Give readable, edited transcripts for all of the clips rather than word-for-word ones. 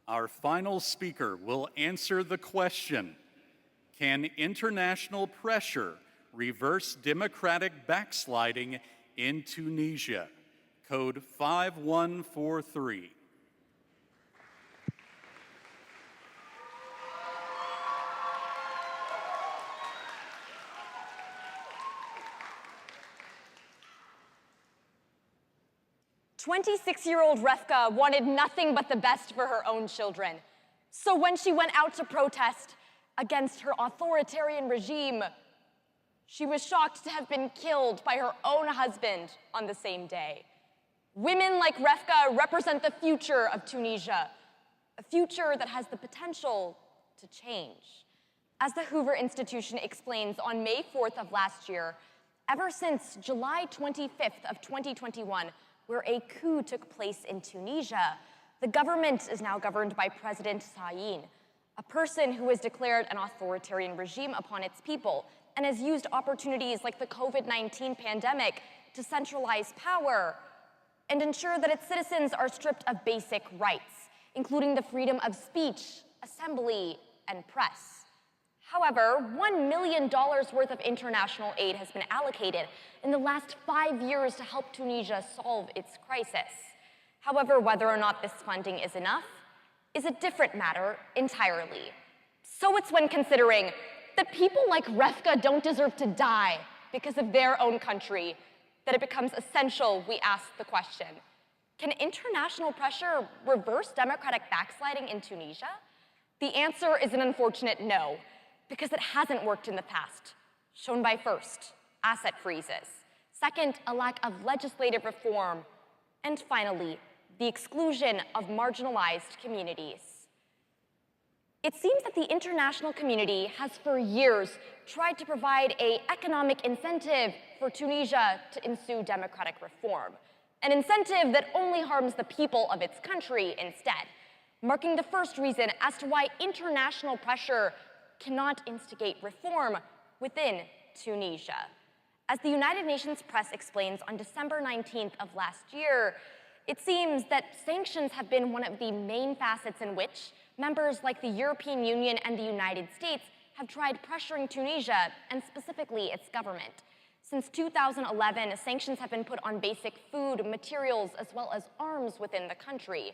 Our final speaker will answer the question, can international pressure reverse democratic backsliding in Tunisia? Code 5143. "26-year-old Refka wanted nothing but the best for her own children. So when she went out to protest against her authoritarian regime, she was shocked to have been killed by her own husband on the same day. Women like Refka represent the future of Tunisia, a future that has the potential to change. As the Hoover Institution explains on May 4th of last year, ever since July 25th of 2021, where a coup took place in Tunisia, the government is now governed by President Saïd, a person who has declared an authoritarian regime upon its people and has used opportunities like the COVID-19 pandemic to centralize power and ensure that its citizens are stripped of basic rights, including the freedom of speech, assembly, and press. However, $1 million worth of international aid has been allocated in the last 5 years to help Tunisia solve its crisis. However, whether or not this funding is enough is a different matter entirely. So it's when considering that people like Refka don't deserve to die because of their own country that it becomes essential we ask the question, can international pressure reverse democratic backsliding in Tunisia? The answer is an unfortunate no, because it hasn't worked in the past, shown by first, asset freezes, second, a lack of legislative reform, and finally, the exclusion of marginalized communities. It seems that the international community has for years tried to provide an economic incentive for Tunisia to ensue democratic reform, an incentive that only harms the people of its country instead, marking the first reason as to why international pressure cannot instigate reform within Tunisia. As the United Nations press explains on December 19th of last year, it seems that sanctions have been one of the main facets in which members like the European Union and the United States have tried pressuring Tunisia, and specifically its government. Since 2011, sanctions have been put on basic food, materials, as well as arms within the country.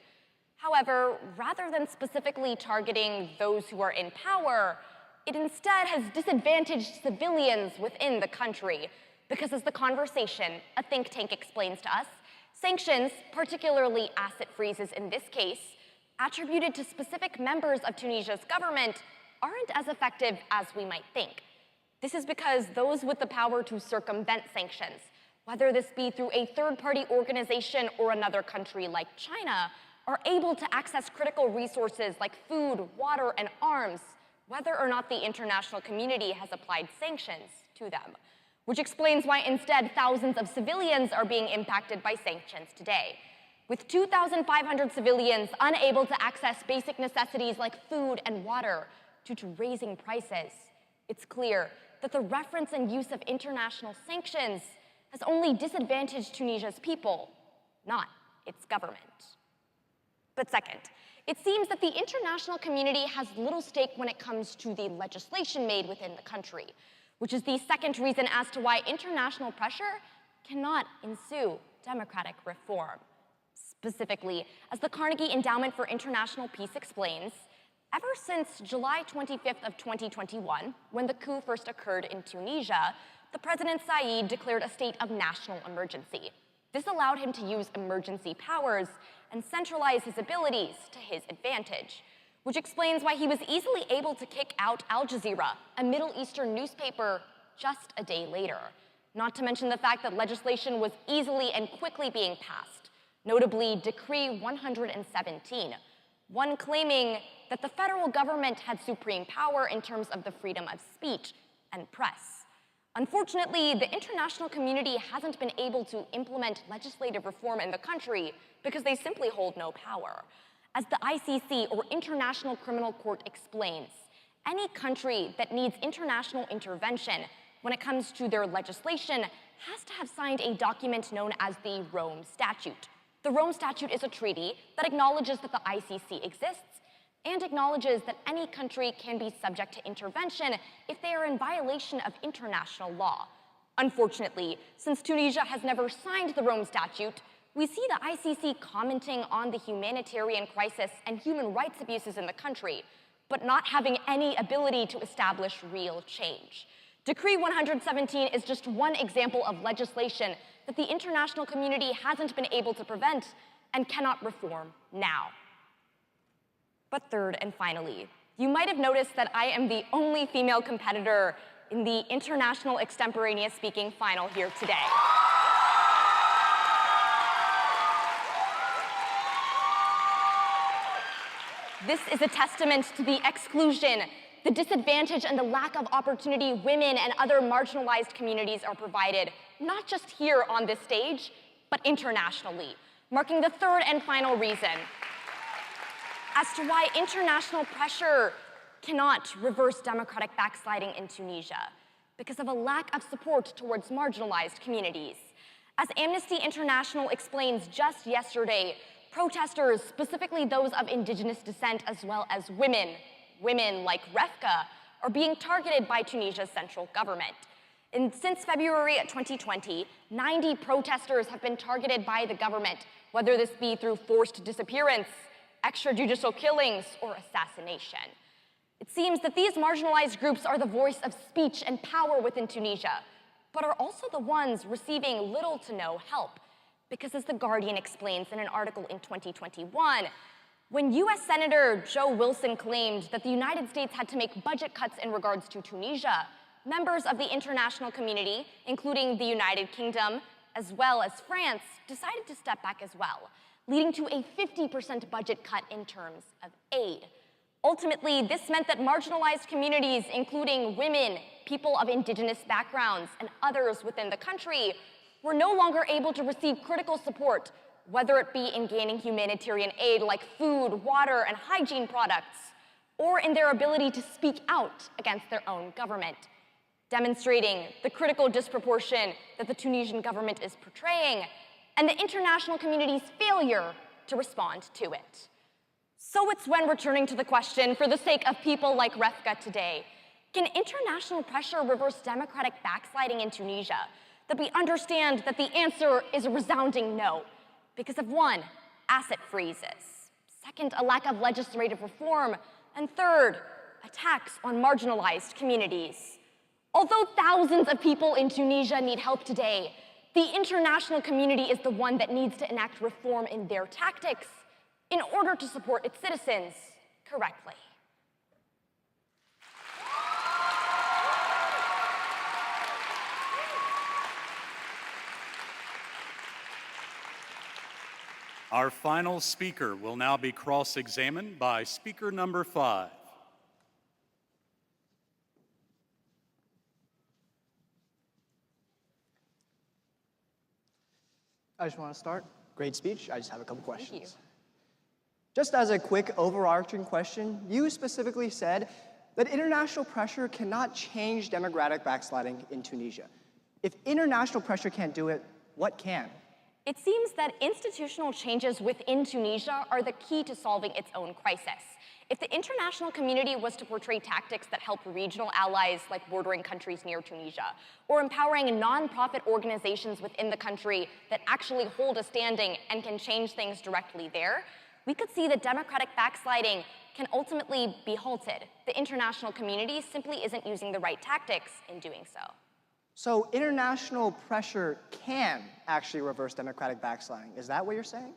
However, rather than specifically targeting those who are in power, it instead has disadvantaged civilians within the country, because as The Conversation, a think tank, explains to us, sanctions, particularly asset freezes in this case, attributed to specific members of Tunisia's government aren't as effective as we might think. This is because those with the power to circumvent sanctions, whether this be through a third-party organization or another country like China, are able to access critical resources like food, water, and arms, whether or not the international community has applied sanctions to them, which explains why instead thousands of civilians are being impacted by sanctions today. With 2,500 civilians unable to access basic necessities like food and water due to raising prices, it's clear that the reference and use of international sanctions has only disadvantaged Tunisia's people, not its government. But second, it seems that the international community has little stake when it comes to the legislation made within the country, which is the second reason as to why international pressure cannot ensue democratic reform. Specifically, as the Carnegie Endowment for International Peace explains, ever since July 25th of 2021, when the coup first occurred in Tunisia, the President Saïd declared a state of national emergency. This allowed him to use emergency powers and centralize his abilities to his advantage, which explains why he was easily able to kick out Al Jazeera, a Middle Eastern newspaper, just a day later. Not to mention the fact that legislation was easily and quickly being passed, notably Decree 117, one claiming that the federal government had supreme power in terms of the freedom of speech and press. Unfortunately, the international community hasn't been able to implement legislative reform in the country because they simply hold no power. As the ICC, or International Criminal Court, explains, any country that needs international intervention when it comes to their legislation has to have signed a document known as the Rome Statute, The Rome Statute is a treaty that acknowledges that the ICC exists and acknowledges that any country can be subject to intervention if they are in violation of international law. Unfortunately, since Tunisia has never signed the Rome Statute, we see the ICC commenting on the humanitarian crisis and human rights abuses in the country, but not having any ability to establish real change. Decree 117 is just one example of legislation that the international community hasn't been able to prevent and cannot reform now. But third and finally, you might have noticed that I am the only female competitor in the International Extemporaneous Speaking final here today. This is a testament to the exclusion, the disadvantage, and the lack of opportunity women and other marginalized communities are provided, not just here on this stage, but internationally, marking the third and final reason as to why international pressure cannot reverse democratic backsliding in Tunisia, because of a lack of support towards marginalized communities. As Amnesty International explains just yesterday, protesters, specifically those of indigenous descent as well as women like Refka, are being targeted by Tunisia's central government. And since February 2020, 90 protesters have been targeted by the government, whether this be through forced disappearance, extrajudicial killings, or assassination. It seems that these marginalized groups are the voice of speech and power within Tunisia, but are also the ones receiving little to no help. Because as The Guardian explains in an article in 2021, when US Senator Joe Wilson claimed that the United States had to make budget cuts in regards to Tunisia, members of the international community, including the United Kingdom as well as France, decided to step back as well, leading to a 50% budget cut in terms of aid. Ultimately, this meant that marginalized communities, including women, people of indigenous backgrounds, and others within the country, were no longer able to receive critical support, whether it be in gaining humanitarian aid like food, water, and hygiene products, or in their ability to speak out against their own government, demonstrating the critical disproportion that the Tunisian government is portraying and the international community's failure to respond to it. So it's when returning to the question, for the sake of people like Refka today, can international pressure reverse democratic backsliding in Tunisia? That we understand that the answer is a resounding no, because of one, asset freezes, second, a lack of legislative reform, and third, attacks on marginalized communities. Although thousands of people in Tunisia need help today, the international community is the one that needs to enact reform in their tactics in order to support its citizens correctly. Our final speaker will now be cross-examined by speaker number 5. I just want to start. Great speech. I just have a couple questions. Thank you. Just as a quick overarching question, you specifically said that international pressure cannot change democratic backsliding in Tunisia. If international pressure can't do it, what can? It seems that institutional changes within Tunisia are the key to solving its own crisis. If the international community was to portray tactics that help regional allies like bordering countries near Tunisia, or empowering non-profit organizations within the country that actually hold a standing and can change things directly there, we could see that democratic backsliding can ultimately be halted. The international community simply isn't using the right tactics in doing so. So international pressure can actually reverse democratic backsliding. Is that what you're saying?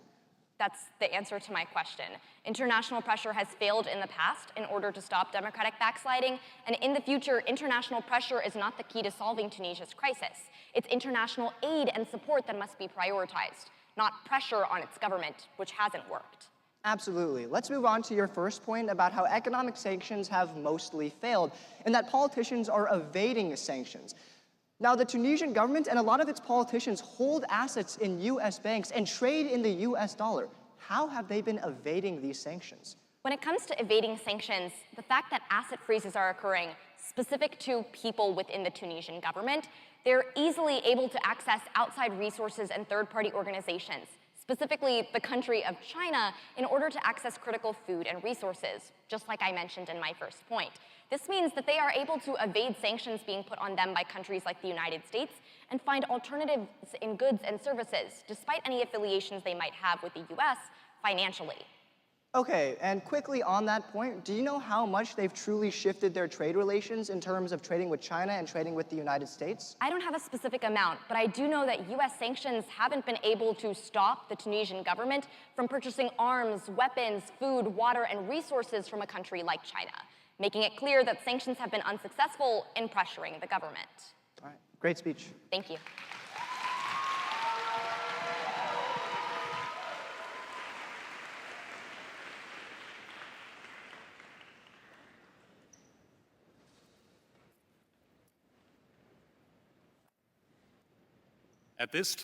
That's the answer to my question. International pressure has failed in the past in order to stop democratic backsliding, and in the future, international pressure is not the key to solving Tunisia's crisis. It's international aid and support that must be prioritized, not pressure on its government, which hasn't worked. Absolutely. Let's move on to your first point about how economic sanctions have mostly failed, and that politicians are evading sanctions. Now, the Tunisian government and a lot of its politicians hold assets in US banks and trade in the US dollar. How have they been evading these sanctions? When it comes to evading sanctions, the fact that asset freezes are occurring specific to people within the Tunisian government, they're easily able to access outside resources and third-party organizations, specifically the country of China, in order to access critical food and resources, just like I mentioned in my first point. This means that they are able to evade sanctions being put on them by countries like the United States and find alternatives in goods and services, despite any affiliations they might have with the US financially. Okay, and quickly on that point, do you know how much they've truly shifted their trade relations in terms of trading with China and trading with the United States? I don't have a specific amount, but I do know that US sanctions haven't been able to stop the Tunisian government from purchasing arms, weapons, food, water, and resources from a country like China, making it clear that sanctions have been unsuccessful in pressuring the government. All right, great speech. Thank you. At this